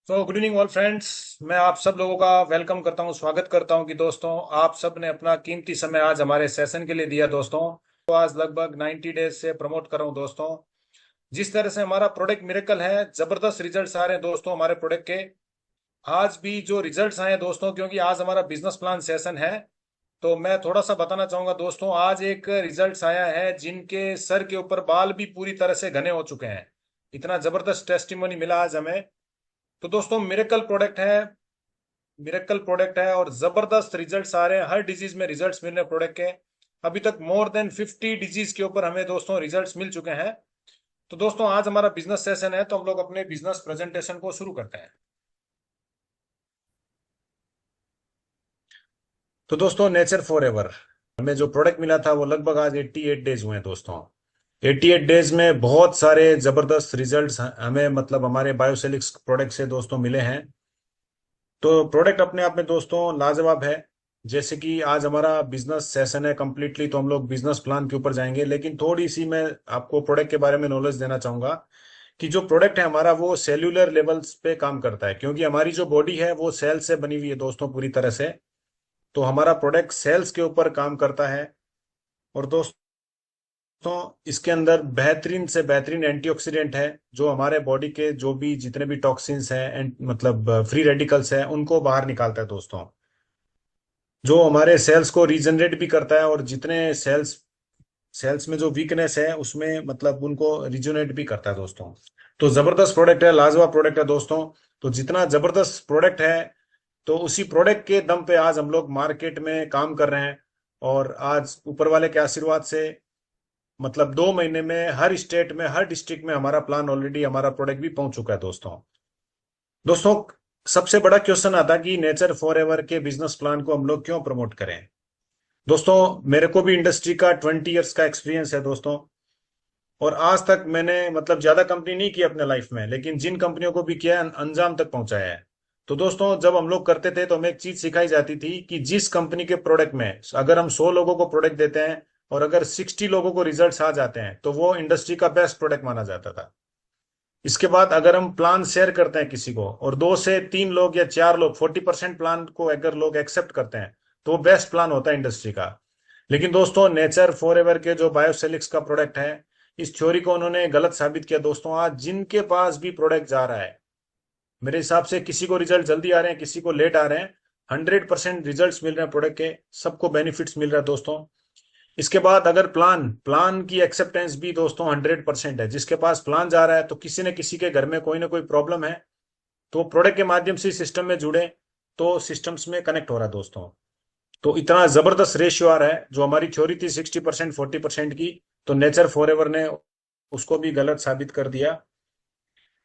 Good evening all friends. मैं आप सब लोगों का वेलकम करता हूं, स्वागत करता हूं कि दोस्तों आप सब ने अपना कीमती समय आज हमारे सेशन के लिए दिया। दोस्तों तो आज लगभग 90 डेज से प्रमोट कर रहा हूं दोस्तों। जिस तरह से हमारा प्रोडक्ट मिरेकल है, जबरदस्त रिजल्ट्स आ रहे हैं दोस्तों हमारे प्रोडक्ट के। आज भी जो रिजल्ट्स आए हैं दोस्तों, क्योंकि आज हमारा बिजनेस प्लान सेशन है, तो मैं थोड़ा सा बताना चाहूंगा दोस्तों। आज एक रिजल्ट्स आया है जिनके सर के ऊपर बाल भी पूरी तरह से घने हो चुके हैं। इतना जबरदस्त टेस्टिमोनी मिला आज हमें। तो दोस्तों मिरेकल प्रोडक्ट है और जबरदस्त रिजल्ट्स आ रहे हैं। हर डिजीज में रिजल्ट्स मिल रहे हैं प्रोडक्ट के। अभी तक मोर देन 50 डिजीज के ऊपर हमें दोस्तों रिजल्ट्स मिल चुके हैं। तो दोस्तों आज हमारा बिजनेस सेशन है, तो हम लोग अपने बिजनेस प्रेजेंटेशन को शुरू करते हैं। तो दोस्तों नेचर फॉर एवर हमें जो प्रोडक्ट मिला था वो लगभग आज 88 डेज हुए हैं दोस्तों। 88 डेज में बहुत सारे जबरदस्त रिजल्ट्स हमें मतलब हमारे बायोसेलिक्स प्रोडक्ट से दोस्तों मिले हैं। तो प्रोडक्ट अपने आप में दोस्तों लाजवाब है। जैसे कि आज हमारा बिजनेस सेशन है कंप्लीटली, तो हम लोग बिजनेस प्लान के ऊपर जाएंगे, लेकिन थोड़ी सी मैं आपको प्रोडक्ट के बारे में नॉलेज देना चाहूंगा कि जो प्रोडक्ट है हमारा वो सेल्यूलर लेवल्स पे काम करता है, क्योंकि हमारी जो बॉडी है वो सेल से बनी हुई है दोस्तों पूरी तरह से। तो हमारा प्रोडक्ट सेल्स के ऊपर काम करता है। और दोस्तों इसके अंदर बेहतरीन से बेहतरीन एंटीऑक्सीडेंट है, जो हमारे बॉडी के जो भी जितने भी टॉक्सिन्स हैं एंड मतलब फ्री रेडिकल्स हैं उनको बाहर निकालता है दोस्तों। जो हमारे सेल्स को रीजनरेट भी करता है, और जितने सेल्स सेल्स में जो वीकनेस है उसमें मतलब उनको रिजुनेट भी करता है दोस्तों। तो जबरदस्त प्रोडक्ट है, लाजवाब प्रोडक्ट है दोस्तों। तो जितना जबरदस्त प्रोडक्ट है, तो उसी प्रोडक्ट के दम पे आज हम लोग मार्केट में काम कर रहे हैं। और आज ऊपर वाले के आशीर्वाद से मतलब 2 महीने में हर स्टेट में हर डिस्ट्रिक्ट में हमारा प्लान ऑलरेडी हमारा प्रोडक्ट भी पहुंच चुका है दोस्तों। दोस्तों सबसे बड़ा क्वेश्चन आता है कि नेचर फॉर एवर के बिजनेस प्लान को हम लोग क्यों प्रमोट करें। दोस्तों मेरे को भी इंडस्ट्री का 20 ईयर्स का एक्सपीरियंस है दोस्तों। और आज तक मैंने मतलब ज्यादा कंपनी नहीं की अपने लाइफ में, लेकिन जिन कंपनियों को भी किया है अंजाम तक पहुंचाया है। तो दोस्तों जब हम लोग करते थे तो हमें एक चीज सिखाई जाती थी कि जिस कंपनी के प्रोडक्ट में अगर हम 100 लोगों को प्रोडक्ट देते हैं और अगर 60 लोगों को रिजल्ट्स आ जाते हैं तो वो इंडस्ट्री का बेस्ट प्रोडक्ट माना जाता था। इसके बाद अगर हम प्लान शेयर करते हैं किसी को और 2 से 3 लोग या 4 लोग 40% प्लान को अगर लोग एक्सेप्ट करते हैं, तो वो बेस्ट प्लान होता है इंडस्ट्री का। लेकिन दोस्तों नेचर फॉर एवर के जो बायोसेलिक्स का प्रोडक्ट है, इस थ्योरी को उन्होंने गलत साबित किया दोस्तों। आज जिनके पास भी प्रोडक्ट जा रहा है, मेरे हिसाब से किसी को रिजल्ट जल्दी आ रहे हैं, किसी को लेट आ रहे हैं, 100% रिजल्ट मिल रहे हैं प्रोडक्ट के, सबको बेनिफिट्स मिल रहा है दोस्तों। इसके बाद अगर प्लान प्लान की एक्सेप्टेंस भी दोस्तों 100% है। जिसके पास प्लान जा रहा है तो किसी न किसी के घर में कोई ना कोई प्रॉब्लम है, तो प्रोडक्ट के माध्यम से सिस्टम में जुड़े, तो सिस्टम्स में कनेक्ट हो रहा है दोस्तों। तो इतना जबरदस्त रेशियो आ रहा है। जो हमारी थ्योरी थी 60% 40% की, तो नेचर फॉरएवर ने उसको भी गलत साबित कर दिया।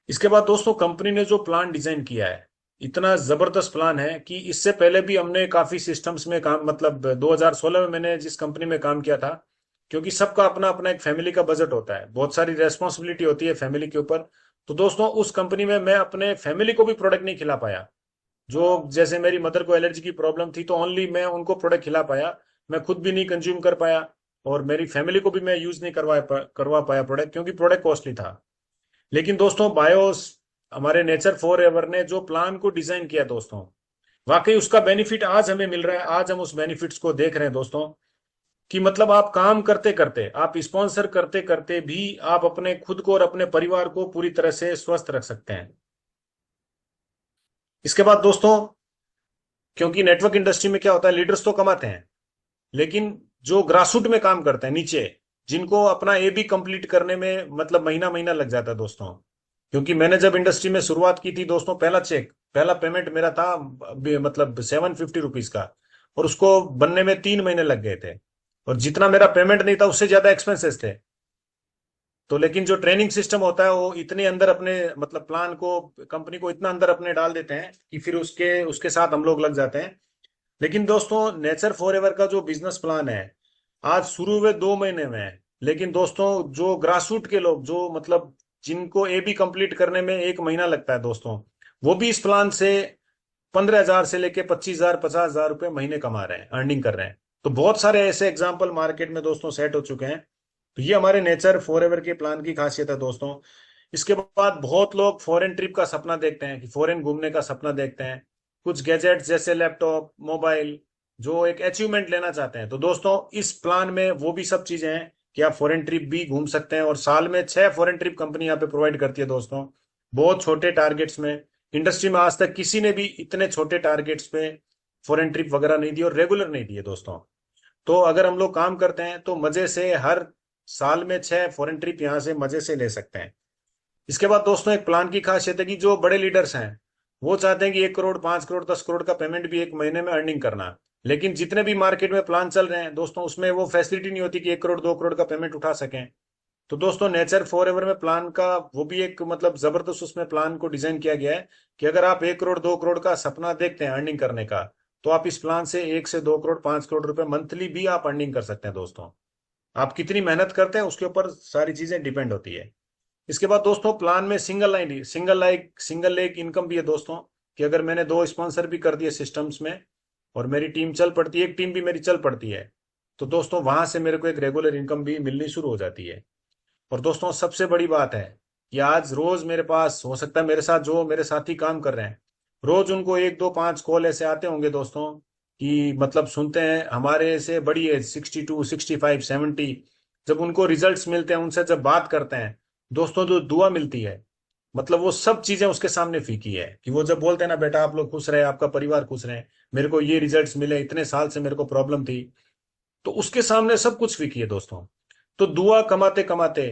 इसके बाद दोस्तों कंपनी ने जो प्लान डिजाइन किया है, इतना जबरदस्त प्लान है कि इससे पहले भी हमने काफी सिस्टम्स में काम मतलब 2016 में मैंने जिस कंपनी में काम किया था, क्योंकि सबका अपना अपना एक फैमिली का बजट होता है, बहुत सारी रेस्पॉन्सिबिलिटी होती है फैमिली के ऊपर। तो दोस्तों उस कंपनी में मैं अपने फैमिली को भी प्रोडक्ट नहीं खिला पाया। जो जैसे मेरी मदर को एलर्जी की प्रॉब्लम थी, तो ओनली मैं उनको प्रोडक्ट खिला पाया, मैं खुद भी नहीं कंज्यूम कर पाया। और मेरी फैमिली को भी मैं यूज नहीं करवा पाया प्रोडक्ट, क्योंकि प्रोडक्ट कॉस्टली था। लेकिन दोस्तों बायोस हमारे नेचर फॉर एवर ने जो प्लान को डिजाइन किया दोस्तों, वाकई उसका बेनिफिट आज हमें मिल रहा है। आज हम उस बेनिफिट्स को देख रहे हैं दोस्तों, कि मतलब आप काम करते करते, आप स्पॉन्सर करते करते भी आप अपने खुद को और अपने परिवार को पूरी तरह से स्वस्थ रख सकते हैं। इसके बाद दोस्तों, क्योंकि नेटवर्क इंडस्ट्री में क्या होता है, लीडर्स तो कमाते हैं, लेकिन जो ग्रासरूट में काम करते हैं नीचे, जिनको अपना ए बी कंप्लीट करने में मतलब महीना महीना लग जाता है दोस्तों। क्योंकि मैंने जब इंडस्ट्री में शुरुआत की थी दोस्तों, पहला पेमेंट मेरा था मतलब 750 रुपीज का, और उसको बनने में 3 महीने लग गए थे। और जितना मेरा पेमेंट नहीं था उससे ज्यादा एक्सपेंसेस थे। तो लेकिन जो ट्रेनिंग सिस्टम होता है वो इतने अंदर अपने मतलब प्लान को, कंपनी को इतना अंदर अपने डाल देते हैं कि फिर उसके उसके साथ हम लोग लग जाते हैं। लेकिन दोस्तों नेचर फॉरएवर का जो बिजनेस प्लान है, आज शुरू हुए 2 महीने में है, लेकिन दोस्तों जो ग्रासरूट के लोग जो मतलब जिनको ए बी कंप्लीट करने में 1 महीना लगता है दोस्तों, वो भी इस प्लान से 15,000 से लेके 25,000 50,000 रुपए महीने कमा रहे हैं, अर्निंग कर रहे हैं। तो बहुत सारे ऐसे एग्जाम्पल मार्केट में दोस्तों सेट हो चुके हैं। तो ये हमारे नेचर फॉरएवर के प्लान की खासियत है दोस्तों। इसके बाद बहुत लोग फॉरेन ट्रिप का सपना देखते हैं, कि फॉरेन घूमने का सपना देखते हैं, कुछ गैजेट्स जैसे लैपटॉप, मोबाइल, जो एक अचीवमेंट लेना चाहते हैं। तो दोस्तों इस प्लान में वो भी सब चीजें हैं कि आप फॉरेन ट्रिप भी घूम सकते हैं, और साल में 6 फॉरेन ट्रिप कंपनी यहाँ पे प्रोवाइड करती है दोस्तों, बहुत छोटे टारगेट्स में। इंडस्ट्री में आज तक किसी ने भी इतने छोटे टारगेट्स पे फॉरेन ट्रिप वगैरह नहीं दी, और रेगुलर नहीं दिए दोस्तों। तो अगर हम लोग काम करते हैं तो मजे से हर साल में 6 फॉरेन ट्रिप यहाँ से मजे से ले सकते हैं। इसके बाद दोस्तों एक प्लान की खासियत है कि जो बड़े लीडर्स हैं वो चाहते हैं कि 1 करोड़, 5 करोड़, 10 करोड़ का पेमेंट भी एक महीने में अर्निंग करना। लेकिन जितने भी मार्केट में प्लान चल रहे हैं दोस्तों, उसमें वो फैसिलिटी नहीं होती कि 1 करोड़, 2 करोड़ का पेमेंट उठा सकें। तो दोस्तों नेचर फॉरएवर में प्लान का वो भी एक मतलब जबरदस्त उसमें प्लान को डिजाइन किया गया है कि अगर आप 1 करोड़, 2 करोड़ का सपना देखते हैं अर्निंग करने का, तो आप इस प्लान से 1 से 2 करोड़, 5 करोड़ रुपए मंथली भी आप अर्निंग कर सकते हैं दोस्तों। आप कितनी मेहनत करते हैं उसके ऊपर सारी चीजें डिपेंड होती है। इसके बाद दोस्तों प्लान में सिंगल लेग इनकम भी है दोस्तों, कि अगर मैंने 2 स्पॉन्सर भी कर दिए सिस्टम्स में और मेरी टीम चल पड़ती है, एक टीम भी मेरी चल पड़ती है, तो दोस्तों वहां से मेरे को एक रेगुलर इनकम भी मिलनी शुरू हो जाती है। और दोस्तों सबसे बड़ी बात है कि आज रोज मेरे पास हो सकता है, मेरे साथ जो मेरे साथी काम कर रहे हैं, रोज उनको 1, 2, 5 कॉल ऐसे आते होंगे दोस्तों, कि मतलब सुनते हैं हमारे से बड़ी एज 62, 65, 70, जब उनको रिजल्ट्स मिलते हैं, उनसे जब बात करते हैं दोस्तों, जो दुआ मिलती है, मतलब वो सब चीजें उसके सामने फीकी है। कि वो जब बोलते हैं ना, बेटा आप लोग खुश रहे, आपका परिवार खुश रहे, मेरे को ये रिजल्ट्स मिले, इतने साल से मेरे को प्रॉब्लम थी, तो उसके सामने सब कुछ फीकी है दोस्तों। तो दुआ कमाते कमाते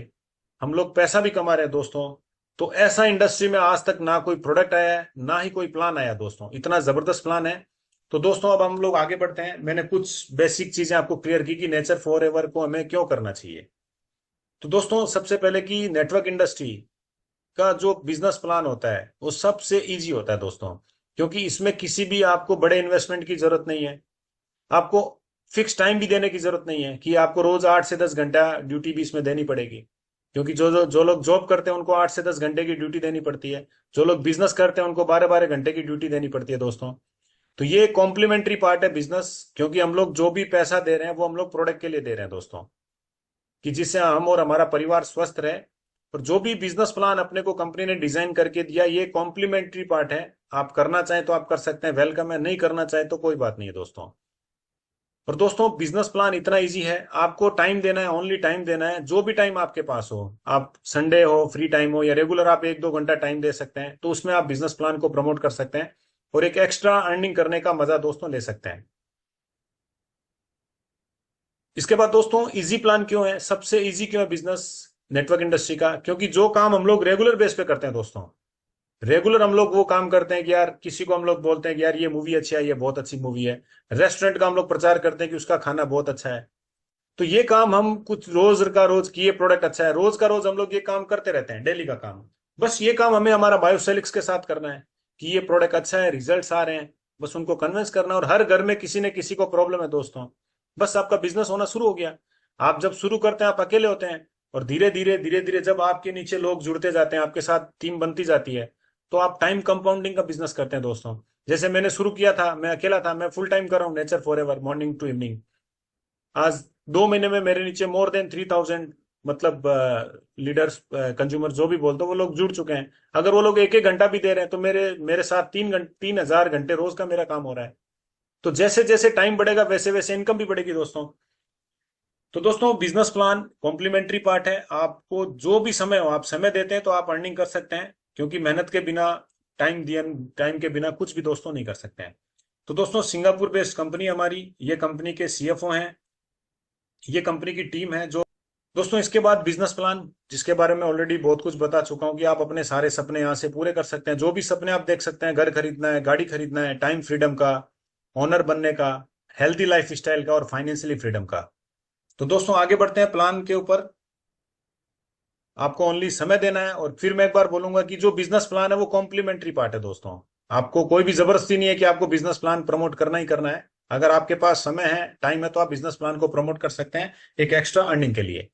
हम लोग पैसा भी कमा रहे हैं दोस्तों। तो ऐसा इंडस्ट्री में आज तक ना कोई प्रोडक्ट आया है, ना ही कोई प्लान आया दोस्तों, इतना जबरदस्त प्लान है। तो दोस्तों अब हम लोग आगे बढ़ते हैं। मैंने कुछ बेसिक चीजें आपको क्लियर की कि नेचर फॉर एवर को हमें क्यों करना चाहिए। तो दोस्तों सबसे पहले कि नेटवर्क इंडस्ट्री का जो बिजनेस प्लान होता है वो सबसे इजी होता है दोस्तों, क्योंकि इसमें किसी भी आपको बड़े इन्वेस्टमेंट की जरूरत नहीं है। आपको फिक्स टाइम भी देने की जरूरत नहीं है कि आपको रोज 8 से 10 घंटा ड्यूटी भी इसमें देनी पड़ेगी, क्योंकि जो लोग जॉब करते हैं उनको 8 से 10 घंटे की ड्यूटी देनी पड़ती है। जो लोग बिजनेस करते हैं उनको 12, 12 घंटे की ड्यूटी देनी पड़ती है दोस्तों। तो ये कॉम्प्लीमेंट्री पार्ट है बिजनेस, क्योंकि हम लोग जो भी पैसा दे रहे हैं वो हम लोग प्रोडक्ट के लिए दे रहे हैं दोस्तों, कि जिससे हम और हमारा परिवार स्वस्थ रहे। और जो भी बिजनेस प्लान अपने को कंपनी ने डिजाइन करके दिया, ये कॉम्प्लीमेंट्री पार्ट है। आप करना चाहें तो आप कर सकते हैं, वेलकम है, नहीं करना चाहें तो कोई बात नहीं है दोस्तों। और दोस्तों बिजनेस प्लान इतना इजी है, आपको टाइम देना है, ओनली टाइम देना है, जो भी टाइम आपके पास हो। आप संडे हो, फ्री टाइम हो, या रेगुलर आप 1, 2 घंटा टाइम दे सकते हैं, तो उसमें आप बिजनेस प्लान को प्रमोट कर सकते हैं और एक एक्स्ट्रा अर्निंग करने का मजा दोस्तों ले सकते हैं। इसके बाद दोस्तों इजी प्लान क्यों है, सबसे इजी क्यों है बिजनेस नेटवर्क इंडस्ट्री का, क्योंकि जो काम हम लोग रेगुलर बेस पे करते हैं दोस्तों, रेगुलर हम लोग वो काम करते हैं कि यार किसी को हम लोग बोलते हैं कि यार ये मूवी अच्छी है, ये बहुत अच्छी मूवी है। रेस्टोरेंट का हम लोग प्रचार करते हैं कि उसका खाना बहुत अच्छा है। तो ये काम हम कुछ रोज का रोज की, ये प्रोडक्ट अच्छा है, रोज का रोज हम लोग ये काम करते रहते हैं, डेली का काम। बस ये काम हमें हमारा बायोसेलिक्स के साथ करना है कि ये प्रोडक्ट अच्छा है, रिजल्ट्स आ रहे हैं, बस उनको कन्विंस करना। और हर घर में किसी न किसी को प्रॉब्लम है दोस्तों, बस आपका बिजनेस होना शुरू हो गया। आप जब शुरू करते हैं आप अकेले होते हैं, और धीरे धीरे जब आपके नीचे लोग जुड़ते जाते हैं, आपके साथ टीम बनती जाती है, तो आप टाइम कंपाउंडिंग का बिजनेस करते हैं दोस्तों। जैसे मैंने शुरू किया था, मैं अकेला था, मैं फुल टाइम कर रहा हूँ nature forever, morning to evening. आज 2 महीने में मेरे नीचे मोर देन 3000 मतलब लीडर्स, कंज्यूमर जो भी बोलते हो, वो लोग जुड़ चुके हैं। अगर वो लोग 1, 1 घंटा भी दे रहे हैं तो मेरे मेरे साथ 3,000 घंटे रोज का मेरा काम हो रहा है। तो जैसे जैसे टाइम बढ़ेगा वैसे वैसे इनकम भी बढ़ेगी दोस्तों। तो दोस्तों बिजनेस प्लान कॉम्प्लीमेंट्री पार्ट है, आपको जो भी समय हो आप समय देते हैं तो आप अर्निंग कर सकते हैं, क्योंकि मेहनत के बिना, टाइम के बिना कुछ भी दोस्तों नहीं कर सकते हैं। तो दोस्तों सिंगापुर बेस्ड कंपनी हमारी, ये कंपनी के सीएफओ हैं, ये कंपनी की टीम है जो। दोस्तों इसके बाद बिजनेस प्लान, जिसके बारे में ऑलरेडी बहुत कुछ बता चुका हूं, कि आप अपने सारे सपने यहाँ से पूरे कर सकते हैं, जो भी सपने आप देख सकते हैं, घर खरीदना है, गाड़ी खरीदना है, टाइम फ्रीडम का, ऑनर बनने का, हेल्थी लाइफ स्टाइल का, और फाइनेंशियली फ्रीडम का। तो दोस्तों आगे बढ़ते हैं प्लान के ऊपर। आपको ओनली समय देना है, और फिर मैं एक बार बोलूंगा कि जो बिजनेस प्लान है वो कॉम्प्लीमेंट्री पार्ट है दोस्तों। आपको कोई भी जबरदस्ती नहीं है कि आपको बिजनेस प्लान प्रमोट करना ही करना है। अगर आपके पास समय है, टाइम है, तो आप बिजनेस प्लान को प्रमोट कर सकते हैं एक एक्स्ट्रा अर्निंग के लिए।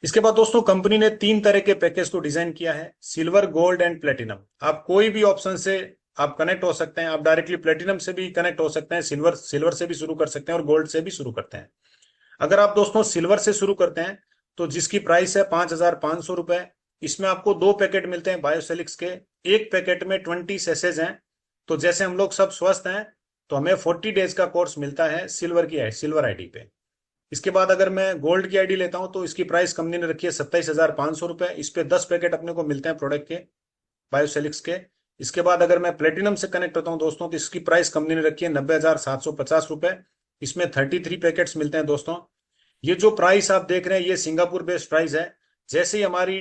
इसके बाद दोस्तों कंपनी ने 3 तरह के पैकेज को डिजाइन किया है, सिल्वर, गोल्ड एंड प्लेटिनम। आप कोई भी ऑप्शन से आप कनेक्ट हो सकते हैं, आप डायरेक्टली प्लेटिनम से भी कनेक्ट हो सकते हैं, सिल्वर सिल्वर से भी शुरू कर सकते हैं, और गोल्ड से भी शुरू करते हैं। अगर आप दोस्तों सिल्वर से शुरू करते हैं तो जिसकी प्राइस है 5,500 रुपए, इसमें आपको 2 पैकेट मिलते हैं बायोसेलिक्स के। एक पैकेट में 20 सेसेज हैं। तो जैसे हम लोग सब स्वस्थ हैं, तो हमें 40 डेज का कोर्स मिलता है सिल्वर आईडी पे। इसके बाद अगर मैं गोल्ड की आईडी लेता हूं तो इसकी प्राइस कंपनी ने रखी है 27,500 रुपए। इस पे 10 पैकेट अपने को मिलते हैं प्रोडक्ट के, बायोसेलिक्स के। इसके बाद अगर मैं प्लेटिनम से कनेक्ट होता हूं दोस्तों, तो इसकी प्राइस कंपनी ने रखी है 90,750 रुपए। इसमें 33 पैकेट्स मिलते हैं दोस्तों। ये जो प्राइस आप देख रहे हैं, ये सिंगापुर बेस्ड प्राइस है। जैसे ही हमारी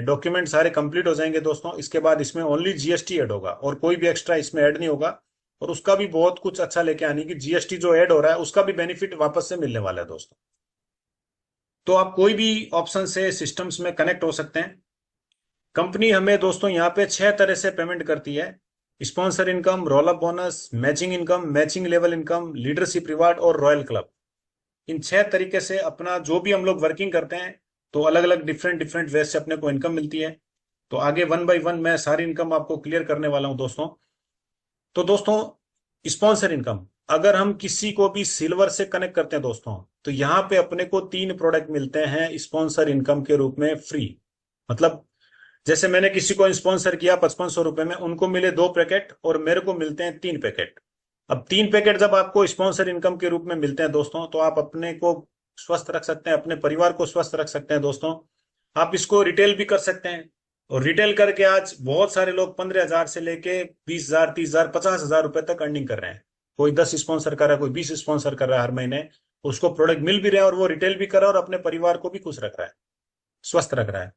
डॉक्यूमेंट सारे कंप्लीट हो जाएंगे दोस्तों, इसके बाद इसमें ओनली जीएसटी ऐड होगा और कोई भी एक्स्ट्रा इसमें ऐड नहीं होगा। और उसका भी बहुत कुछ अच्छा लेके आने की, जीएसटी जो ऐड हो रहा है उसका भी बेनिफिट वापस से मिलने वाला है दोस्तों। तो आप कोई भी ऑप्शन से सिस्टम्स में कनेक्ट हो सकते हैं। कंपनी हमें दोस्तों यहाँ पे 6 तरह से पेमेंट करती है: sponsor income, roll up bonus, matching income, matching level income, leadership reward और रॉयल क्लब। इन 6 तरीके से अपना जो भी हम लोग वर्किंग करते हैं, तो अलग अलग डिफरेंट डिफरेंट वे से अपने को इनकम मिलती है। तो आगे वन बाय वन मैं सारी इनकम आपको क्लियर करने वाला हूं दोस्तों। तो दोस्तों, स्पॉन्सर इनकम, अगर हम किसी को भी सिल्वर से कनेक्ट करते हैं दोस्तों, तो यहाँ पे अपने को 3 प्रोडक्ट मिलते हैं स्पॉन्सर इनकम के रूप में फ्री। मतलब जैसे मैंने किसी को स्पॉन्सर किया 5500 रुपए में, उनको मिले 2 पैकेट और मेरे को मिलते हैं 3 पैकेट। अब 3 पैकेट जब आपको स्पॉन्सर इनकम के रूप में मिलते हैं दोस्तों, तो आप अपने को स्वस्थ रख सकते हैं, अपने परिवार को स्वस्थ रख सकते हैं दोस्तों। आप इसको रिटेल भी कर सकते हैं। और रिटेल करके आज बहुत सारे लोग 15,000 से लेके 20,000, 30,000, 50,000 रुपए तक अर्निंग कर रहे हैं। कोई 10 स्पॉन्सर कर रहा है, कोई 20 स्पॉन्सर कर रहा है हर महीने। उसको प्रोडक्ट मिल भी रहे हैं और वो रिटेल भी कर रहा है और अपने परिवार को भी खुश रख रहा है, स्वस्थ रख रहा है।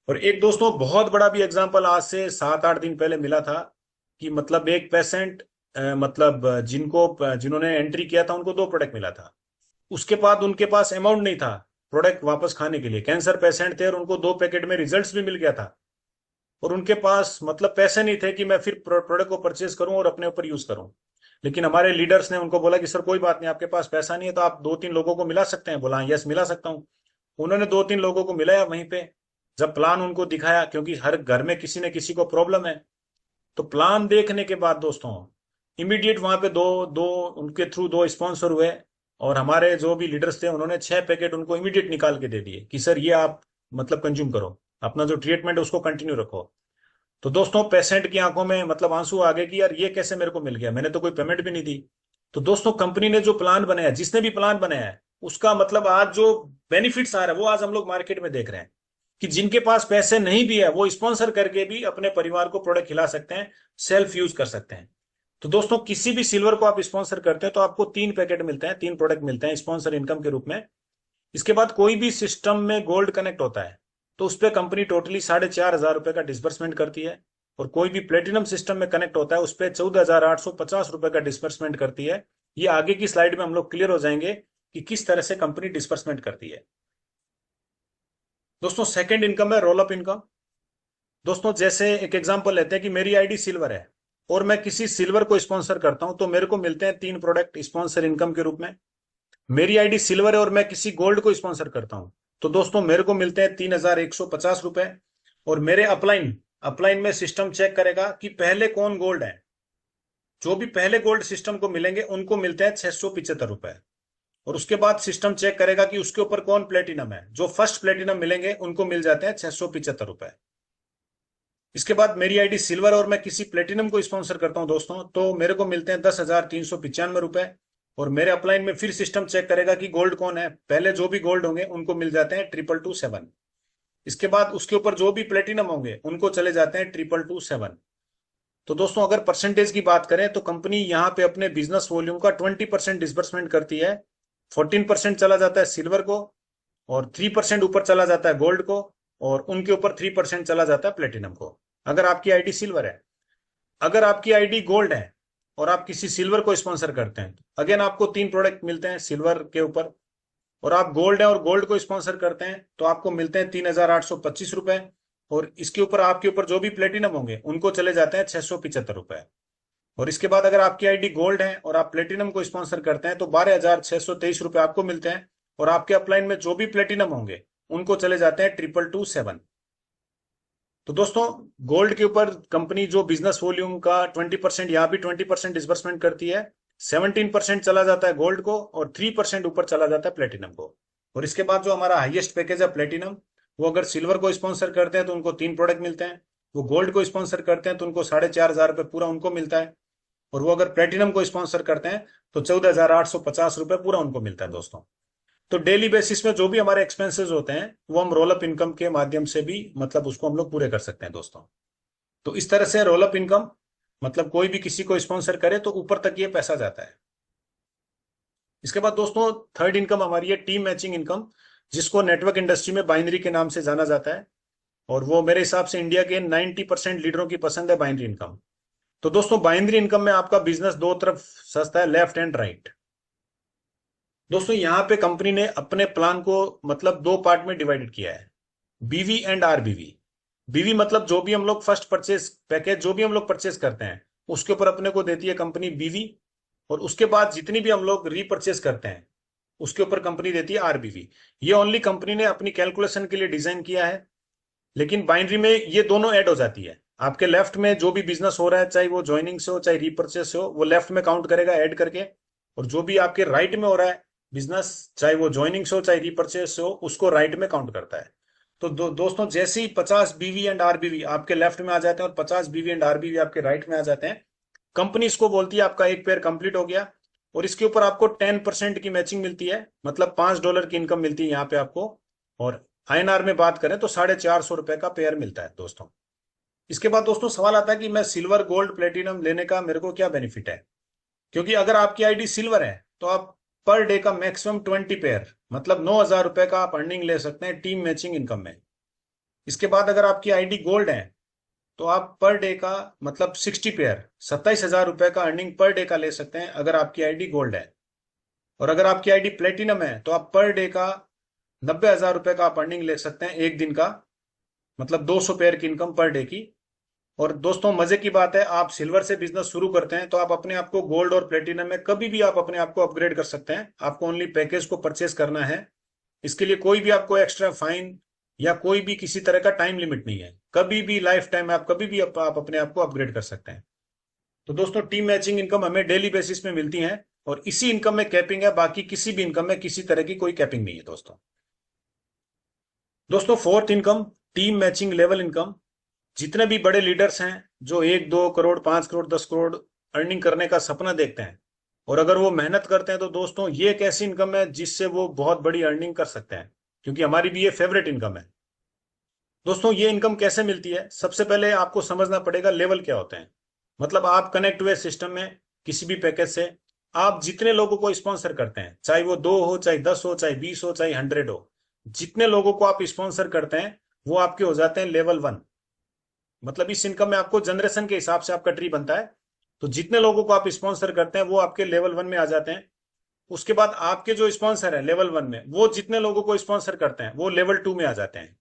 और एक दोस्तों बहुत बड़ा भी एग्जांपल आज से 7-8 दिन पहले मिला था कि मतलब एक पेशेंट, मतलब जिन्होंने एंट्री किया था उनको 2 प्रोडक्ट मिला था। उसके बाद उनके पास अमाउंट नहीं था प्रोडक्ट वापस खाने के लिए। कैंसर पेशेंट थे और उनको 2 पैकेट में रिजल्ट्स भी मिल गया था। और उनके पास मतलब पैसे नहीं थे कि मैं फिर प्रोडक्ट को परचेज करूं और अपने ऊपर यूज करूं। लेकिन हमारे लीडर्स ने उनको बोला कि सर कोई बात नहीं, आपके पास पैसा नहीं है तो आप 2-3 लोगों को मिला सकते हैं। बोला यस मिला सकता हूं। उन्होंने 2-3 लोगों को मिलाया वहीं पे। जब प्लान उनको दिखाया, क्योंकि हर घर में किसी न किसी को प्रॉब्लम है, तो प्लान देखने के बाद दोस्तों इमीडिएट वहां पे दो दो उनके थ्रू 2 स्पॉन्सर हुए। और हमारे जो भी लीडर्स थे उन्होंने 6 पैकेट उनको इमीडिएट निकाल के दे दिए कि सर ये आप मतलब कंज्यूम करो, अपना जो ट्रीटमेंट है उसको कंटिन्यू रखो। तो दोस्तों पेशेंट की आंखों में मतलब आंसू आ गए कि यार ये कैसे मेरे को मिल गया, मैंने तो कोई पेमेंट भी नहीं दी। तो दोस्तों कंपनी ने जो प्लान बनाया, जिसने भी प्लान बनाया है, उसका मतलब आज जो बेनिफिट्स आ रहा है वो आज हम लोग मार्केट में देख रहे हैं कि जिनके पास पैसे नहीं भी है वो स्पॉन्सर करके भी अपने परिवार को प्रोडक्ट खिला सकते हैं, सेल्फ यूज कर सकते हैं। तो दोस्तों किसी भी सिल्वर को आप स्पॉन्सर करते हैं तो आपको 3 पैकेट मिलते हैं, 3 प्रोडक्ट मिलते हैं स्पॉन्सर इनकम के रूप में। इसके बाद कोई भी सिस्टम में गोल्ड कनेक्ट होता है तो उस पर कंपनी टोटली 4,500 रुपए का डिस्बर्समेंट करती है। और कोई भी प्लेटिनम सिस्टम में कनेक्ट होता है उस पर 14,850 रुपए का डिस्बर्समेंट करती है। ये आगे की स्लाइड में हम लोग क्लियर हो जाएंगे कि किस तरह से कंपनी डिस्बर्समेंट करती है। दोस्तों सेकंड इनकम है रोल अप इनकम। दोस्तों जैसे एक एग्जांपल लेते हैं कि मेरी आईडी सिल्वर है और मैं किसी सिल्वर को स्पॉन्सर करता हूं, तो मेरे को मिलते हैं 3 प्रोडक्ट स्पॉन्सर इनकम के रूप में। मेरी आईडी सिल्वर है और मैं किसी गोल्ड को स्पॉन्सर करता हूं, तो दोस्तों मेरे को मिलते हैं 3,150 रुपए। और मेरे अपलाइन अपलाइन में सिस्टम चेक करेगा कि पहले कौन गोल्ड है। जो भी पहले गोल्ड सिस्टम को मिलेंगे उनको मिलते हैं 675 रुपए। और उसके बाद सिस्टम चेक करेगा कि उसके ऊपर कौन प्लेटिनम है। जो फर्स्ट प्लेटिनम मिलेंगे उनको मिल जाते हैं 675 रुपए। इसके बाद मेरी आईडी सिल्वर और मैं किसी प्लेटिनम को स्पॉन्सर करता हूं दोस्तों, तो मेरे को मिलते हैं 10,395 रुपए। और मेरे अपलाइन में फिर सिस्टम चेक करेगा कि गोल्ड कौन है। पहले जो भी गोल्ड होंगे उनको मिल जाते हैं 2,227। इसके बाद उसके ऊपर जो भी प्लेटिनम होंगे उनको चले जाते हैं 2,227। तो दोस्तों अगर परसेंटेज की बात करें तो कंपनी यहाँ पे अपने बिजनेस वॉल्यूम का 20% डिसबर्समेंट करती है। 14% चला जाता है सिल्वर को, और 3% ऊपर चला जाता है गोल्ड को, और उनके ऊपर 3% चला जाता है प्लेटिनम को, अगर आपकी आईडी सिल्वर है। अगर आपकी आईडी गोल्ड है और आप किसी सिल्वर को स्पॉन्सर करते हैं, अगेन आपको 3 प्रोडक्ट मिलते हैं सिल्वर के ऊपर। और आप गोल्ड है और गोल्ड को स्पॉन्सर करते हैं तो आपको मिलते हैं 3,825 रुपए। और इसके ऊपर आपके ऊपर जो भी प्लेटिनम होंगे उनको चले जाते हैं 675 रुपए। और इसके बाद अगर आपकी आईडी गोल्ड है और आप प्लेटिनम को स्पॉन्सर करते हैं तो 12,623 रुपए आपको मिलते हैं। और आपके अपलाइन में जो भी प्लेटिनम होंगे उनको चले जाते हैं 2,227। तो दोस्तों गोल्ड के ऊपर कंपनी जो बिजनेस वॉल्यूम का 20%, यहाँ भी 20% डिसबर्समेंट करती है। 17% चला जाता है गोल्ड को और 3% ऊपर चला जाता है प्लेटिनम को। और इसके बाद जो हमारा हाईएस्ट पैकेज है प्लेटिनम, वो अगर सिल्वर को स्पॉन्सर करते हैं तो उनको 3 प्रोडक्ट मिलते हैं। वो गोल्ड को स्पॉन्सर करते हैं तो उनको 4,500 रुपये पूरा उनको मिलता है। और वो अगर प्लेटिनम को स्पॉन्सर करते हैं तो 14,850 रुपये पूरा उनको मिलता है दोस्तों। तो डेली बेसिस में जो भी हमारे एक्सपेंसेस होते हैं वो हम रोल अप इनकम के माध्यम से भी मतलब उसको हम लोग पूरे कर सकते हैं दोस्तों। तो इस तरह से रोल अप इनकम मतलब कोई भी किसी को स्पॉन्सर करे तो ऊपर तक ये पैसा जाता है। इसके बाद दोस्तों थर्ड इनकम हमारी है टीम मैचिंग इनकम, जिसको नेटवर्क इंडस्ट्री में बाइनरी के नाम से जाना जाता है। और वो मेरे हिसाब से इंडिया के 90% लीडरों की पसंद है बाइनरी इनकम। तो दोस्तों बाइनरी इनकम में आपका बिजनेस दो तरफ सस्ता है, लेफ्ट एंड राइट। दोस्तों यहाँ पे कंपनी ने अपने प्लान को मतलब 2 पार्ट में डिवाइडेड किया है, बीवी एंड आरबीवी। बीवी मतलब जो भी हम लोग फर्स्ट परचेज पैकेज जो भी हम लोग परचेज करते हैं उसके ऊपर अपने को देती है कंपनी बीवी। और उसके बाद जितनी भी हम लोग रीपरचेज करते हैं उसके ऊपर कंपनी देती है आरबीवी। ये ओनली कंपनी ने अपनी कैलकुलेशन के लिए डिजाइन किया है। लेकिन बाइनरी में ये दोनों ऐड हो जाती है। आपके लेफ्ट में जो भी बिजनेस हो रहा है, चाहे वो ज्वाइनिंग से हो चाहे रीपरचेज से हो, वो लेफ्ट में काउंट करेगा ऐड करके। और जो भी आपके राइट में हो रहा है बिजनेस, चाहे वो ज्वाइनिंग से हो चाहे रीपरचेज से हो, उसको राइट में काउंट करता है। तो दोस्तों जैसे ही 50 बीवी एंड आरबीवी आपके लेफ्ट में आ जाते हैं और 50 बीवी एंड आरबीवी आपके राइट में आ जाते हैं, कंपनी इसको बोलती है आपका एक पेयर कंप्लीट हो गया। और इसके ऊपर आपको 10% की मैचिंग मिलती है, मतलब $5 की इनकम मिलती है यहाँ पे आपको। और आईएनआर में बात करें तो 450 रुपए का पेयर मिलता है दोस्तों। इसके बाद दोस्तों सवाल आता है कि मैं सिल्वर गोल्ड प्लेटिनम लेने का मेरे को क्या बेनिफिट है। क्योंकि अगर आपकी आईडी सिल्वर है तो आप पर डे का मैक्सिमम 20 पेयर मतलब 9,000 रुपए का आप अर्निंग ले सकते हैं टीम मैचिंग इनकम में। इसके बाद अगर आपकी आईडी गोल्ड है तो आप पर डे का मतलब 60 पेयर 27,000 रुपए का अर्निंग पर डे का ले सकते हैं अगर आपकी आईडी गोल्ड है। और अगर आपकी आईडी प्लेटिनम है तो आप पर डे का 90,000 रुपए का आप अर्निंग ले सकते हैं एक दिन का, मतलब 200 पेयर की इनकम पर डे की। और दोस्तों मजे की बात है, आप सिल्वर से बिजनेस शुरू करते हैं तो आप अपने आप को गोल्ड और प्लेटिनम में कभी भी आप अपने आप को अपग्रेड कर सकते हैं। आपको ओनली पैकेज को परचेज करना है। इसके लिए कोई भी आपको एक्स्ट्रा फाइन या कोई भी किसी तरह का टाइम लिमिट नहीं है। कभी भी लाइफ टाइम आप कभी भी आप अपने आप को अपग्रेड कर सकते हैं। तो दोस्तों टीम मैचिंग इनकम हमें डेली बेसिस में मिलती है और इसी इनकम में कैपिंग है, बाकी किसी भी इनकम में किसी तरह की कोई कैपिंग नहीं है दोस्तों। दोस्तों fourth income team matching level income. जितने भी बड़े लीडर्स हैं जो 1-2 करोड़ 5 करोड़ 10 करोड़ अर्निंग करने का सपना देखते हैं और अगर वो मेहनत करते हैं तो दोस्तों ये एक ऐसी इनकम है जिससे वो बहुत बड़ी अर्निंग कर सकते हैं, क्योंकि हमारी भी ये फेवरेट इनकम है। दोस्तों ये इनकम कैसे मिलती है, सबसे पहले आपको समझना पड़ेगा लेवल क्या होते हैं। मतलब आप कनेक्ट हुए सिस्टम में किसी भी पैकेज से आप जितने लोगों को स्पॉन्सर करते हैं, चाहे वो 2 हो चाहे 10 हो चाहे 20 हो चाहे 100 हो, जितने लोगों को आप स्पॉन्सर करते हैं वो आपके हो जाते हैं लेवल 1। मतलब इस इनकम में आपको जनरेशन के हिसाब से आपका ट्री बनता है। तो जितने लोगों को आप स्पॉन्सर करते हैं वो आपके लेवल 1 में आ जाते हैं। उसके बाद आपके जो स्पॉन्सर है लेवल 1 में, वो जितने लोगों को स्पॉन्सर करते हैं वो लेवल 2 में आ जाते हैं।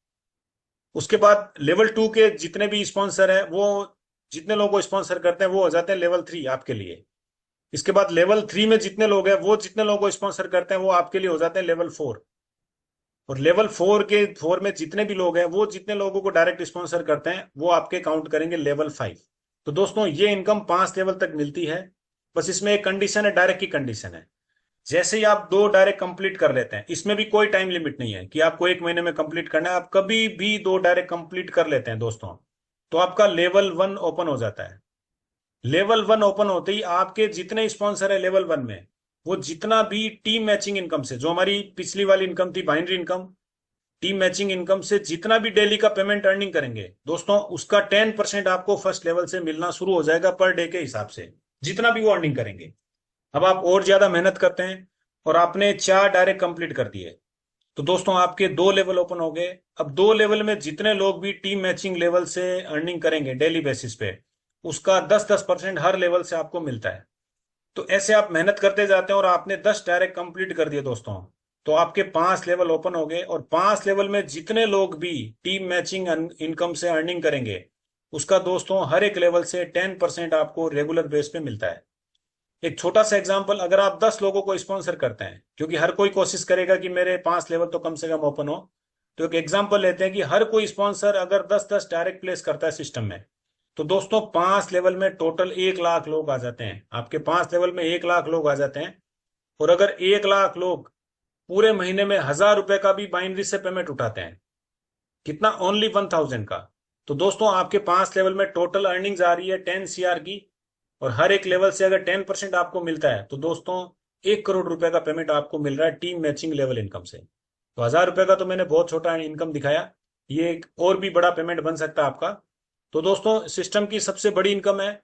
उसके बाद लेवल 2 के जितने भी स्पॉन्सर है वो जितने लोगों को स्पॉन्सर करते हैं वो हो जाते हैं लेवल 3 आपके लिए। इसके बाद लेवल 3 में जितने लोग हैं वो जितने लोगों को स्पॉन्सर करते हैं वो आपके लिए हो जाते हैं लेवल 4। और लेवल 4 में जितने भी लोग हैं वो जितने लोगों को डायरेक्ट स्पॉन्सर करते हैं वो आपके काउंट करेंगे लेवल 5। तो दोस्तों ये इनकम 5 लेवल तक मिलती है। बस इसमें एक कंडीशन है, डायरेक्ट की कंडीशन है। जैसे ही आप 2 डायरेक्ट कंप्लीट कर लेते हैं, इसमें भी कोई टाइम लिमिट नहीं है कि आपको 1 महीने में कंप्लीट करना है, आप कभी भी 2 डायरेक्ट कंप्लीट कर लेते हैं दोस्तों तो आपका लेवल 1 ओपन हो जाता है। लेवल 1 ओपन होते ही आपके जितने स्पॉन्सर है लेवल 1 में, वो जितना भी टीम मैचिंग इनकम से, जो हमारी पिछली वाली इनकम थी binary income, team matching income से जितना भी डेली का पेमेंट अर्निंग करेंगे दोस्तों, उसका 10% आपको फर्स्ट लेवल से मिलना शुरू हो जाएगा पर डे के हिसाब से, जितना भी वो अर्निंग करेंगे। अब आप और ज्यादा मेहनत करते हैं और आपने 4 डायरेक्ट कंप्लीट कर दिए तो दोस्तों आपके 2 लेवल ओपन हो गए। अब 2 लेवल में जितने लोग भी टीम मैचिंग लेवल से अर्निंग करेंगे डेली बेसिस पे, उसका 10-10% हर लेवल से आपको मिलता है। तो ऐसे आप मेहनत करते जाते हैं और आपने 10 डायरेक्ट कंप्लीट कर दिए दोस्तों, तो आपके 5 लेवल ओपन हो गए। और 5 लेवल में जितने लोग भी टीम मैचिंग इनकम से अर्निंग करेंगे, उसका दोस्तों हर एक लेवल से 10% आपको रेगुलर बेस पे मिलता है। एक छोटा सा एग्जांपल, अगर आप 10 लोगों को स्पॉन्सर करते हैं, क्योंकि हर कोई कोशिश करेगा कि मेरे 5 लेवल तो कम से कम ओपन हो, तो एक एग्जांपल लेते हैं कि हर कोई स्पॉन्सर अगर 10-10 डायरेक्ट प्लेस करता है सिस्टम में, तो दोस्तों 5 लेवल में टोटल 1 लाख लोग आ जाते हैं। आपके 5 लेवल में 1 लाख लोग आ जाते हैं। और अगर 1 लाख लोग पूरे महीने में 1,000 रुपए का भी बाइनरी से पेमेंट उठाते हैं, कितना? ओनली 1000 का। तो दोस्तों आपके 5 लेवल में टोटल अर्निंग्स आ रही है 10 CR की, और हर एक लेवल से अगर 10% आपको मिलता है तो दोस्तों 1 करोड़ रुपए का पेमेंट आपको मिल रहा है टीम मैचिंग लेवल इनकम से। तो 1000 रुपए का तो मैंने बहुत छोटा इनकम दिखाया, ये एक और भी बड़ा पेमेंट बन सकता है आपका। तो दोस्तों सिस्टम की सबसे बड़ी इनकम है,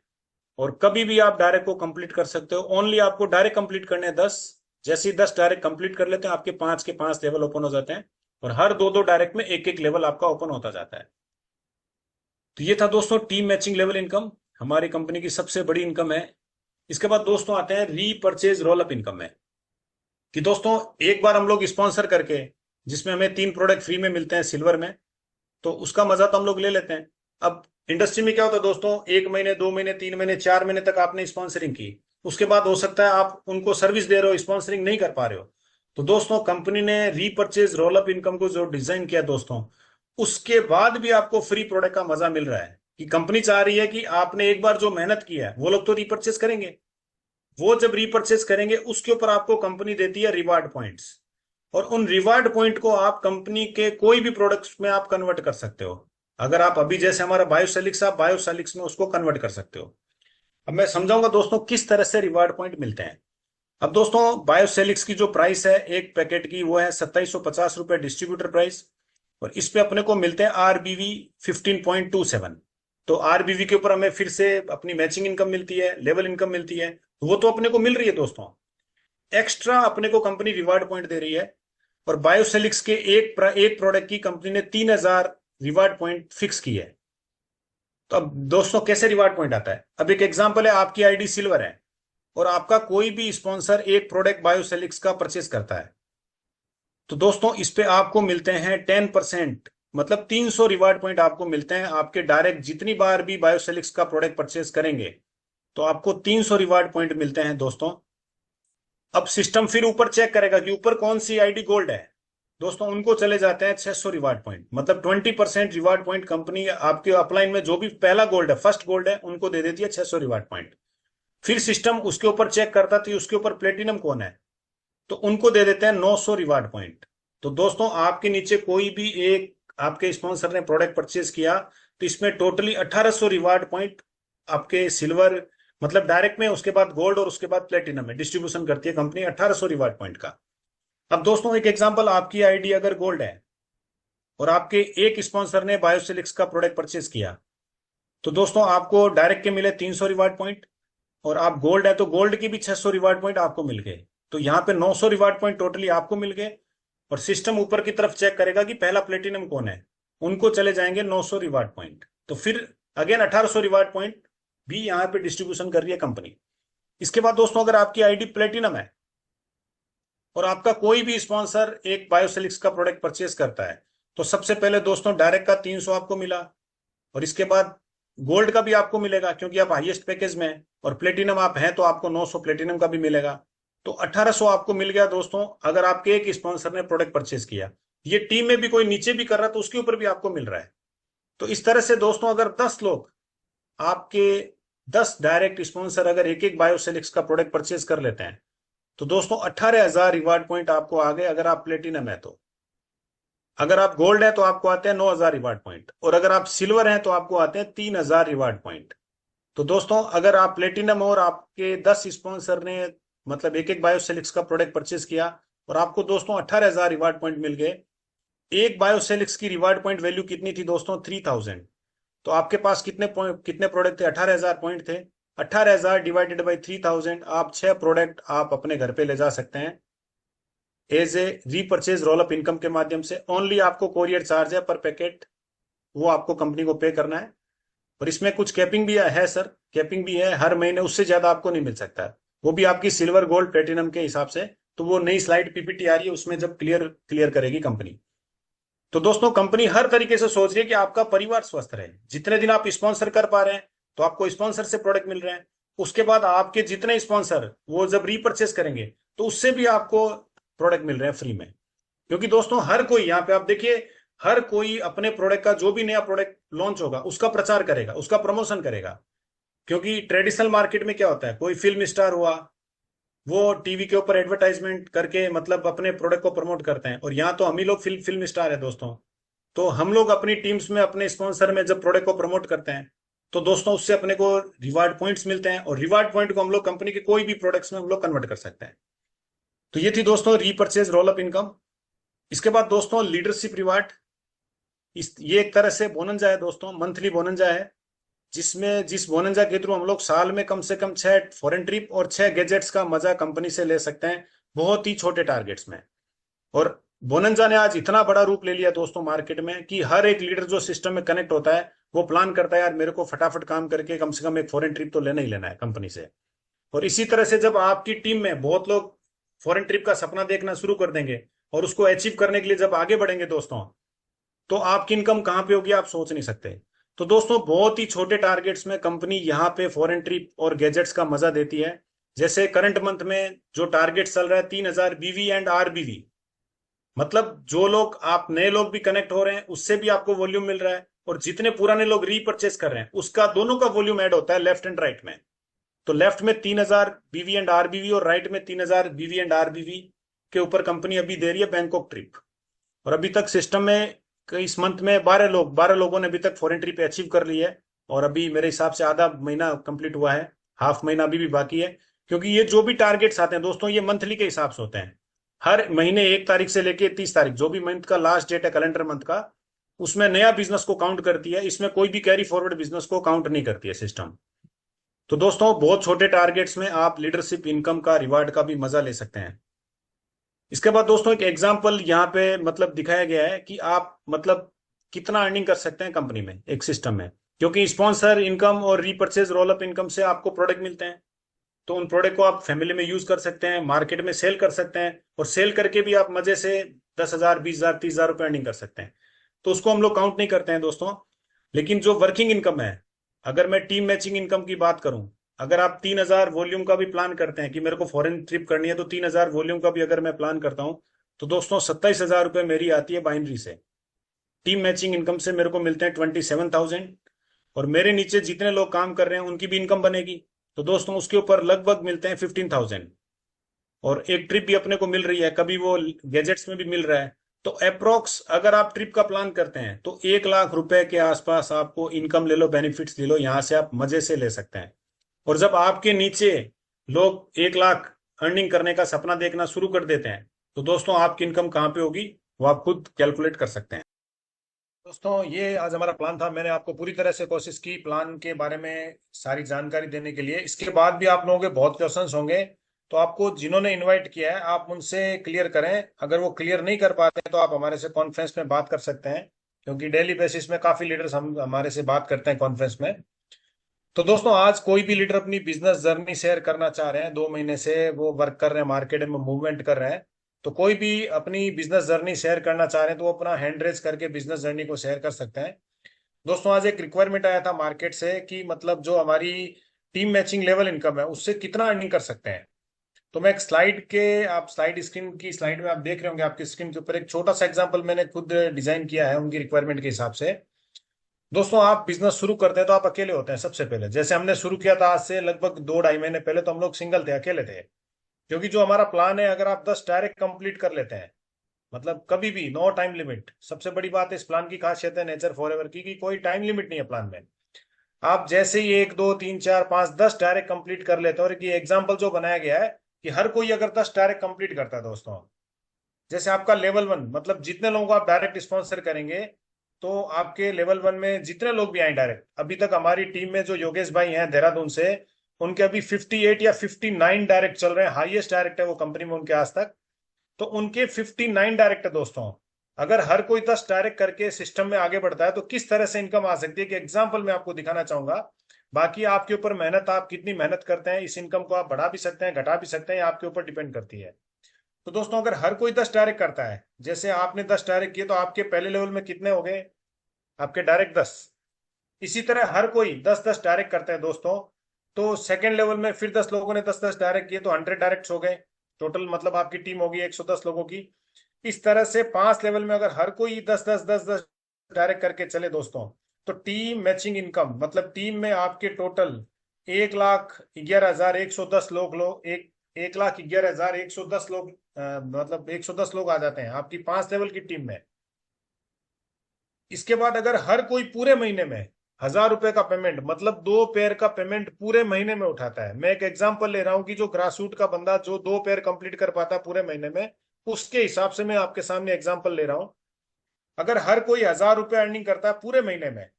और कभी भी आप डायरेक्ट को कंप्लीट कर सकते हो। ओनली आपको डायरेक्ट कंप्लीट करने हैं 10। जैसे ही 10 डायरेक्ट कंप्लीट कर लेते हैं आपके 5 के 5 लेवल ओपन हो जाते हैं, और हर दो दो डायरेक्ट में एक एक लेवल आपका ओपन होता जाता है। तो ये था दोस्तों टीम मैचिंग लेवल इनकम, हमारी कंपनी की सबसे बड़ी इनकम है। इसके बाद दोस्तों आते हैं रीपर्चेज रोल अप इनकम में, कि दोस्तों एक बार हम लोग स्पॉन्सर करके, जिसमें हमें 3 प्रोडक्ट फ्री में मिलते हैं सिल्वर में, तो उसका मजा तो हम लोग ले लेते हैं। अब इंडस्ट्री में क्या होता है दोस्तों, 1 महीने 2 महीने 3 महीने 4 महीने तक आपने स्पॉन्सरिंग की, उसके बाद हो सकता है आप उनको सर्विस दे रहे हो, स्पॉन्सरिंग नहीं कर पा रहे हो। तो दोस्तों कंपनी ने रीपर्चेज रोल अप इनकम को जो डिजाइन किया दोस्तों, उसके बाद भी आपको फ्री प्रोडक्ट का मजा मिल रहा है, कि कंपनी चाह रही है कि आपने एक बार जो मेहनत किया है वो लोग तो रीपर्चेज करेंगे, वो जब रीपर्चेज करेंगे उसके ऊपर आपको कंपनी देती है रिवार्ड पॉइंट्स, और उन रिवार्ड पॉइंट को आप कंपनी के कोई भी प्रोडक्ट्स में आप कन्वर्ट कर सकते हो। अगर आप अभी जैसे हमारा बायोसेलिक्स, आप बायोसेलिक्स में उसको कन्वर्ट कर सकते हो। अब मैं समझाऊंगा दोस्तों किस तरह से रिवार्ड पॉइंट मिलते हैं। अब दोस्तों बायोसेलिक्स की जो प्राइस है एक पैकेट की, वो है 2750 रुपए डिस्ट्रीब्यूटर प्राइस, और इस पे अपने को मिलते हैं RBV 15.27। तो RBV के ऊपर हमें फिर से अपनी मैचिंग इनकम मिलती है, लेवल इनकम मिलती है, तो वो तो अपने को मिल रही है दोस्तों। एक्स्ट्रा अपने को कंपनी रिवार्ड पॉइंट दे रही है, और बायोसेलिक्स के एक प्रोडक्ट की कंपनी ने 3000 रिवार्ड पॉइंट फिक्स की है। तो अब दोस्तों कैसे रिवार्ड पॉइंट आता है, अब एक एग्जांपल है, आपकी आईडी सिल्वर है, और आपका कोई भी स्पॉन्सर एक प्रोडक्ट बायोसेलिक्स का परचेस करता है, तो दोस्तों इस पे आपको मिलते हैं 10%, मतलब 300 रिवार्ड पॉइंट आपको मिलते हैं। आपके डायरेक्ट जितनी बार भी बायोसेलिक्स का प्रोडक्ट परचेस करेंगे तो आपको 300 रिवार्ड पॉइंट मिलते हैं दोस्तों। अब सिस्टम फिर ऊपर चेक करेगा कि ऊपर कौन सी आईडी गोल्ड है, दोस्तों उनको चले जाते हैं 600 रिवार्ड पॉइंट, मतलब 20% रिवार्ड पॉइंट कंपनी आपके अपलाइन में जो भी पहला गोल्ड है, फर्स्ट गोल्ड है, उनको दे देती है 600 रिवार्ड पॉइंट। फिर सिस्टम उसके ऊपर चेक करता है उसके ऊपर प्लेटिनम कौन है, तो उनको दे देते हैं 900 रिवार्ड पॉइंट। तो दोस्तों आपके नीचे कोई भी एक आपके स्पॉन्सर ने प्रोडक्ट परचेज किया, तो इसमें टोटली 1800 रिवार्ड पॉइंट आपके सिल्वर, मतलब डायरेक्ट में, उसके बाद गोल्ड और उसके बाद प्लेटिनम में डिस्ट्रीब्यूशन करती है कंपनी 1800 रिवार्ड पॉइंट का। अब दोस्तों एक एग्जांपल, आपकी आईडी अगर गोल्ड है और आपके एक स्पॉन्सर ने बायोसिलिक्स का प्रोडक्ट परचेज किया, तो दोस्तों आपको डायरेक्ट के मिले 300 रिवार्ड पॉइंट, और आप गोल्ड है तो गोल्ड की भी 600 रिवार्ड पॉइंट आपको मिल गए। तो यहाँ पे 900 रिवार्ड पॉइंट टोटली आपको मिल गए, और सिस्टम ऊपर की तरफ चेक करेगा कि पहला प्लेटिनम कौन है, उनको चले जाएंगे 900 रिवार्ड पॉइंट। तो फिर अगेन 1800 रिवार्ड पॉइंट भी यहाँ पे डिस्ट्रीब्यूशन कर रही है कंपनी। इसके बाद दोस्तों अगर आपकी आईडी प्लेटिनम है और आपका कोई भी स्पॉन्सर एक बायोसिलिक्स का प्रोडक्ट परचेज करता है, तो सबसे पहले दोस्तों डायरेक्ट का 300 आपको मिला, और इसके बाद गोल्ड का भी आपको मिलेगा क्योंकि आप हाईएस्ट पैकेज में हैं, और प्लेटिनम आप हैं तो आपको 900 प्लेटिनम का भी मिलेगा। तो 1800 आपको मिल गया दोस्तों, अगर आपके एक स्पॉन्सर ने प्रोडक्ट परचेज किया। ये टीम में भी कोई नीचे भी कर रहा है तो उसके ऊपर भी आपको मिल रहा है। तो इस तरह से दोस्तों अगर 10 लोग आपके, 10 डायरेक्ट स्पॉन्सर अगर एक एक बायोसेलिक्स का प्रोडक्ट परचेज कर लेते हैं, तो दोस्तों 18,000 रिवार्ड पॉइंट आपको आ गए अगर आप प्लेटिनम है तो। अगर आप गोल्ड है तो आपको आते हैं 9,000 रिवार्ड पॉइंट, और अगर आप सिल्वर हैं तो आपको आते हैं 3,000 रिवार्ड पॉइंट। तो दोस्तों अगर आप प्लेटिनम और आपके 10 स्पॉन्सर ने मतलब एक एक बायोसेलिक्स का प्रोडक्ट परचेज किया, और आपको दोस्तों 18,000 रिवार्ड पॉइंट मिल गए। एक बायोसेलिक्स की रिवार्ड पॉइंट वैल्यू कितनी थी दोस्तों? 3000। तो आपके पास कितने प्रोडक्ट थे? 18,000 पॉइंट थे। 18,000 डिवाइडेड बाई 3000, आप 6 प्रोडक्ट आप अपने घर पे ले जा सकते हैं as a repurchase roll up income के माध्यम से। ओनली आपको कोरियर चार्ज है पर पैकेट, वो आपको कंपनी को पे करना है। और इसमें कुछ कैपिंग भी है सर, कैपिंग भी है, हर महीने उससे ज्यादा आपको नहीं मिल सकता है, वो भी आपकी सिल्वर गोल्ड प्लेटिनम के हिसाब से। तो वो नई स्लाइड पीपीटी आ रही है उसमें जब क्लियर क्लियर करेगी कंपनी। तो दोस्तों कंपनी हर तरीके से सोच रही है कि आपका परिवार स्वस्थ रहे। जितने दिन आप स्पॉन्सर कर पा रहे हैं तो आपको स्पॉन्सर से प्रोडक्ट मिल रहे हैं, उसके बाद आपके जितने स्पॉन्सर वो जब रीपरचेस करेंगे तो उससे भी आपको प्रोडक्ट मिल रहे हैं फ्री में। क्योंकि दोस्तों हर कोई, यहाँ पे आप देखिए, हर कोई अपने प्रोडक्ट का, जो भी नया प्रोडक्ट लॉन्च होगा उसका प्रचार करेगा, उसका प्रमोशन करेगा। क्योंकि ट्रेडिशनल मार्केट में क्या होता है, कोई फिल्म स्टार हुआ, वो टीवी के ऊपर एडवर्टाइजमेंट करके मतलब अपने प्रोडक्ट को प्रमोट करते हैं, और यहाँ तो हम ही लोग फिल्म स्टार है दोस्तों। तो हम लोग अपनी टीम्स में अपने स्पॉन्सर में जब प्रोडक्ट को प्रमोट करते हैं तो दोस्तों उससे अपने को रिवार्ड पॉइंट्स मिलते हैं, और रिवार्ड पॉइंट को हम लोग कंपनी के कोई भी प्रोडक्ट्स में हम लोग कन्वर्ट कर सकते हैं। तो ये थी दोस्तों रीपर्चेज रोल अप इनकम। इसके बाद दोस्तों लीडरशिप रिवार्ड। ये एक तरह से बोनंजा है दोस्तों, मंथली बोनंजा है, जिस बोनंजा के थ्रू हम लोग साल में कम से कम 6 फॉरेन ट्रिप और 6 गैजेट्स का मजा कंपनी से ले सकते हैं, बहुत ही छोटे टारगेट्स में। और बोनंजा ने आज इतना बड़ा रूप ले लिया दोस्तों मार्केट में कि हर एक लीडर जो सिस्टम में कनेक्ट होता है वो प्लान करता है यार मेरे को फटाफट काम करके कम से कम एक फॉरेन ट्रिप तो लेना ही लेना है कंपनी से। और इसी तरह से जब आपकी टीम में बहुत लोग फॉरेन ट्रिप का सपना देखना शुरू कर देंगे और उसको अचीव करने के लिए जब आगे बढ़ेंगे दोस्तों, तो आपकी इनकम कहां पे होगी आप सोच नहीं सकते। तो दोस्तों बहुत ही छोटे टारगेट्स में कंपनी यहाँ पे फॉरेन ट्रिप और गैजेट्स का मजा देती है। जैसे करंट मंथ में जो टारगेट चल रहा है 3,000 बीवी एंड आरबीवी, मतलब जो लोग आप नए लोग भी कनेक्ट हो रहे हैं उससे भी आपको वॉल्यूम मिल रहा है, और जितने पुराने लोग रीपरचेस कर रहे हैं उसका दोनों का वॉल्यूम ऐड होता है लेफ्ट एंड राइट में। तो लेफ्ट में 3,000 बीवी एंड आरबीवी और राइट में 3,000 बीवी एंड आरबीवी के ऊपर कंपनी अभी दे रही है बैंकॉक ट्रिप। और अभी तक सिस्टम में इस मंथ में 12 लोगों ने अभी तक फॉरेन ट्रिप अचीव कर ली है, और अभी मेरे हिसाब से आधा महीना कंप्लीट हुआ है, हाफ महीना अभी भी बाकी है। क्योंकि ये जो भी टारगेट्स आते हैं दोस्तों ये मंथली के हिसाब से होते हैं, हर महीने 1 तारीख से लेके 30 तारीख जो भी मंथ का लास्ट डेट है कैलेंडर मंथ का, उसमें नया बिजनेस को काउंट करती है, इसमें कोई भी कैरी फॉरवर्ड बिजनेस को काउंट नहीं करती है सिस्टम। तो दोस्तों बहुत छोटे टारगेट्स में आप लीडरशिप इनकम का रिवार्ड का भी मजा ले सकते हैं। इसके बाद दोस्तों एक एग्जांपल यहाँ पे मतलब दिखाया गया है कि आप मतलब कितना अर्निंग कर सकते हैं कंपनी में एक सिस्टम में, क्योंकि स्पॉन्सर इनकम और रीपर्चेज रोल अप इनकम से आपको प्रोडक्ट मिलते हैं। तो उन प्रोडक्ट को आप फैमिली में यूज कर सकते हैं, मार्केट में सेल कर सकते हैं, और सेल करके भी आप मजे से 10,000 20,000 30,000 रुपए अर्निंग कर सकते हैं। तो उसको हम लोग काउंट नहीं करते हैं दोस्तों। लेकिन जो वर्किंग इनकम है, अगर मैं टीम मैचिंग इनकम की बात करूं, अगर आप 3,000 वॉल्यूम का भी प्लान करते हैं कि मेरे को फॉरेन ट्रिप करनी है, तो 3,000 वॉल्यूम का भी अगर मैं प्लान करता हूं तो दोस्तों 27,000 रुपये मेरी आती है बाइनरी से। टीम मैचिंग इनकम से मेरे को मिलते हैं 27,000, और मेरे नीचे जितने लोग काम कर रहे हैं उनकी भी इनकम बनेगी, तो दोस्तों उसके ऊपर लगभग मिलते हैं 15,000। और एक ट्रिप भी अपने को मिल रही है, कभी वो गैजेट्स में भी मिल रहा है। तो अप्रोक्स अगर आप ट्रिप का प्लान करते हैं तो 1 लाख रुपए के आसपास आपको इनकम ले लो, बेनिफिट्स ले लो, यहां से आप मजे से ले सकते हैं। और जब आपके नीचे लोग 1 लाख अर्निंग करने का सपना देखना शुरू कर देते हैं तो दोस्तों आपकी इनकम कहां पे होगी वो आप खुद कैलकुलेट कर सकते हैं। दोस्तों ये आज हमारा प्लान था, मैंने आपको पूरी तरह से कोशिश की प्लान के बारे में सारी जानकारी देने के लिए। इसके बाद भी आप लोगों के बहुत क्वेश्चंस होंगे, तो आपको जिन्होंने इनवाइट किया है आप उनसे क्लियर करें। अगर वो क्लियर नहीं कर पाते हैं तो आप हमारे से कॉन्फ्रेंस में बात कर सकते हैं, क्योंकि डेली बेसिस में काफी लीडर्स हम हमारे से बात करते हैं कॉन्फ्रेंस में। तो दोस्तों आज कोई भी लीडर अपनी बिजनेस जर्नी शेयर करना चाह रहे हैं, 2 महीने से वो वर्क कर रहे हैं, मार्केट में मूवमेंट कर रहे हैं, तो कोई भी अपनी बिजनेस जर्नी शेयर करना चाह रहे हैं तो वो अपना हैंड रेज करके बिजनेस जर्नी को शेयर कर सकते हैं। दोस्तों आज एक रिक्वायरमेंट आया था मार्केट से कि मतलब जो हमारी टीम मैचिंग लेवल इनकम है उससे कितना अर्निंग कर सकते हैं। तो मैं एक स्लाइड के आप स्लाइड स्क्रीन की स्लाइड में आप देख रहे होंगे, आपकी स्क्रीन के ऊपर एक छोटा सा एग्जांपल मैंने खुद डिजाइन किया है उनकी रिक्वायरमेंट के हिसाब से। दोस्तों आप बिजनेस शुरू करते हैं तो आप अकेले होते हैं सबसे पहले, जैसे हमने शुरू किया था आज से लगभग 2 ढाई महीने पहले, तो हम लोग सिंगल थे, अकेले थे। क्योंकि जो हमारा प्लान है अगर आप 10 डायरेक्ट कंप्लीट कर लेते हैं, मतलब कभी भी नो टाइम लिमिट, सबसे बड़ी बात इस प्लान की खासियत है नेचर फॉरएवर की कि कोई टाइम लिमिट नहीं है प्लान में। आप जैसे ही 1 2 3 4 5 10 डायरेक्ट कंप्लीट कर लेते हैं, और ये एग्जाम्पल जो बनाया गया है कि हर कोई अगर 10 डायरेक्ट कंप्लीट करता है दोस्तों, जैसे आपका लेवल 1 मतलब जितने लोगों को आप डायरेक्ट स्पॉन्सर करेंगे, तो आपके लेवल 1 में जितने लोग भी आए डायरेक्ट, अभी तक हमारी टीम में जो योगेश भाई हैं देहरादून से, उनके अभी 58 या 59 डायरेक्ट चल रहे हैं, हाईएस्ट डायरेक्ट है वो कंपनी में उनके आज तक। तो उनके 59 डायरेक्ट है दोस्तों। अगर हर कोई 10 डायरेक्ट करके सिस्टम में आगे बढ़ता है तो किस तरह से इनकम आ सकती है कि एग्जाम्पल मैं आपको दिखाना चाहूंगा। बाकी आपके ऊपर मेहनत, आप कितनी मेहनत करते हैं, इस इनकम को आप बढ़ा भी सकते हैं घटा भी सकते हैं, आपके ऊपर डिपेंड करती है। तो दोस्तों अगर हर कोई 10 डायरेक्ट करता है, जैसे आपने 10 डायरेक्ट किए तो आपके पहले लेवल में कितने हो गए, आपके डायरेक्ट 10। इसी तरह हर कोई 10 10 डायरेक्ट करते हैं दोस्तों, तो सेकंड लेवल में फिर 10 लोगों ने 10 10 डायरेक्ट किए तो 100 डायरेक्ट हो गए टोटल, मतलब आपकी टीम होगी 110 लोगों की। इस तरह से 5 लेवल में अगर हर कोई 10 10 10 10 डायरेक्ट करके चले दोस्तों, तो टीम मैचिंग इनकम मतलब टीम में आपके टोटल 1,11,110 लोग एक 1,11,110 लोग मतलब 110 लोग आ जाते हैं आपकी 5 लेवल की टीम में। इसके बाद अगर हर कोई पूरे महीने में 1,000 रुपए का पेमेंट, मतलब 2 पेयर का पेमेंट पूरे महीने में उठाता है, मैं एक एग्जांपल ले रहा हूं कि जो ग्रास रूट का बंदा जो 2 पेयर कंप्लीट कर पाता है पूरे महीने में, उसके हिसाब से मैं आपके सामने एग्जांपल ले रहा हूं। अगर हर कोई 1,000 रुपए अर्निंग करता है पूरे महीने में,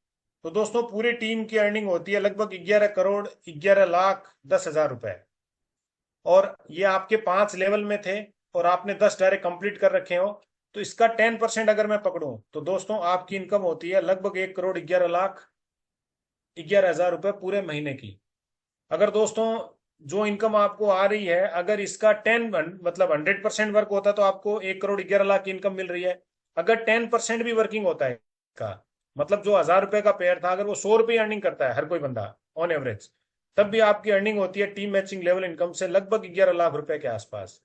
तो दोस्तों पूरी टीम की अर्निंग होती है लगभग 11 करोड़ 11 लाख 10 हजार रुपए। और ये आपके 5 लेवल में थे, और आपने 10 डायरेक्ट कंप्लीट कर रखे हो, तो इसका 10% अगर मैं पकड़ूं तो दोस्तों आपकी इनकम होती है लगभग 1 करोड़ 11 लाख 11 हजार रुपए पूरे महीने की। अगर दोस्तों जो इनकम आपको आ रही है, अगर इसका 100% वर्क होता है तो आपको 1 करोड़ 11 लाख की इनकम मिल रही है। अगर 10% भी वर्किंग होता है का, मतलब जो 1,000 रुपए का पेयर था, अगर वो 100 रुपये अर्निंग करता है हर कोई बंदा ऑन एवरेज, तब भी आपकी अर्निंग होती है टीम मैचिंग लेवल इनकम से लगभग 11 लाख रुपए के आसपास।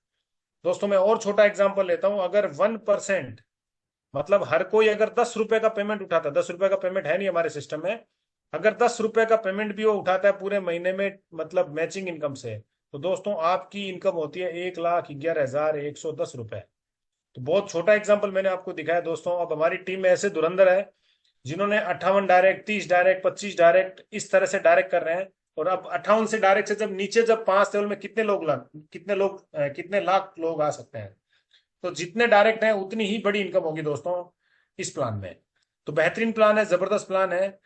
दोस्तों मैं और छोटा एग्जांपल लेता हूं, अगर 1%, मतलब हर कोई अगर 10 रुपए का पेमेंट उठाता है, 10 रुपए का पेमेंट है नहीं हमारे सिस्टम में, अगर 10 रुपए का पेमेंट भी वो उठाता है पूरे महीने में, मतलब मैचिंग इनकम से, तो दोस्तों आपकी इनकम होती है 1,11,110 रुपए। तो बहुत छोटा एग्जांपल मैंने आपको दिखाया दोस्तों। अब हमारी टीम में ऐसे धुरंधर है जिन्होंने 58 डायरेक्ट, 30 डायरेक्ट, 25 डायरेक्ट, इस तरह से डायरेक्ट कर रहे हैं। और अब 58 से डायरेक्ट से जब नीचे, जब 5 लेवल में कितने लाख लोग आ सकते हैं, तो जितने डायरेक्ट हैं उतनी ही बड़ी इनकम होगी दोस्तों इस प्लान में। तो बेहतरीन प्लान है, जबरदस्त प्लान है।